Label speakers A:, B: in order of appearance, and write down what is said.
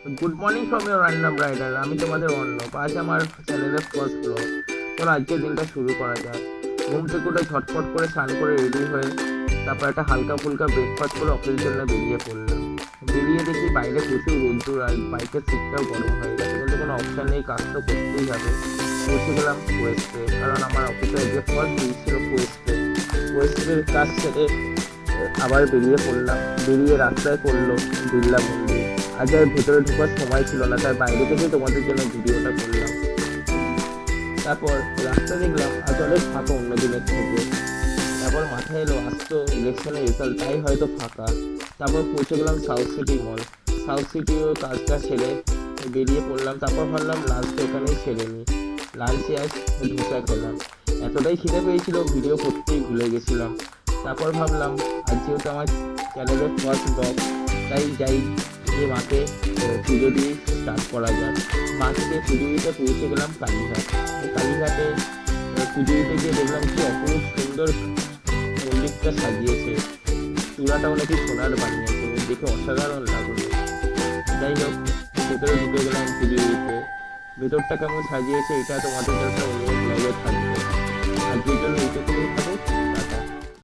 A: Good morning from your random rider. আমি তোমাদের অর্ণব। আজ আমার চ্যানেলের ফার্স্ট ব্লগ। চলো আজকের দিনটা শুরু করা যায়। ঘুম থেকে উঠে ঝটপট করে স্নান করে রেডি হয়ে তারপর একটা হালকা ফুলকা ব্রেকফাস্ট করে অফিসের জন্য বেরিয়ে পড়লাম। বেরিয়ে দেখি বাইরে প্রচুর রোদ্দুর আর বাইকের সিটটাও গরম হয়ে গেছে, কিন্তু কোনো অপশান নেই, কাজ তো করতেই হবে। পৌঁছে গেলাম কোয়েস্টে, কারণ আমার অফিসের যে ফার্স্ট দিন ছিল কোয়েস্টে। কোয়েস্টের কাজ ছেড়ে আবার বেরিয়ে পড়লাম। বেরিয়ে রাস্তায় পড়লো বিড়লা মন্দির। আজ আর ভেতরে ঢোকার সময় ছিল না, তাই বাইরে থেকে তোমাদের জন্য ভিডিওটা করলাম। তারপর রাস্তা দেখলাম আজ অনেক ফাঁকা অন্য দিনের থেকে। তারপর মাথায় এলো আজ তো ইলেকশনের রেজাল্ট, তাই হয়তো ফাঁকা। তারপর পৌঁছে গেলাম সাউথ সিটি মল। সাউথ সিটিও কাজটা সেরে বেরিয়ে পড়লাম। তারপর ভাবলাম লাঞ্চটা এখানেই সেরে নিই। লাঞ্চে আজ ধোসা খেলাম। এতটাই খিদে পেয়েছিল ভিডিও করতেই ভুলে গেছিলাম। তারপর ভাবলাম আজ যেহেতু আমার চ্যানেলের ফার্স্ট ব্লগ, তাই যাই যে মাকে পুজো দিয়ে স্টার্ট করা যায়। মাকে দিয়ে পুজো দিতে পৌঁছে গেলাম কালীঘাট। কালীঘাটে পুজো দিতে গিয়ে দেখলাম কি অপরূপ সুন্দর মন্দিরটা সাজিয়েছে। চূড়াটাও নাকি সোনার বানিয়েছে, দেখে অসাধারণ লাগলো। যাই হোক, ভেতরে ঢুকে গেলাম পুজো দিতে। ভেতরটা কেমন সাজিয়েছে এটা তোমাদের কাছে অনুরোধ লাগে থাকবে। আজকের জন্য এইটুকুই হবে।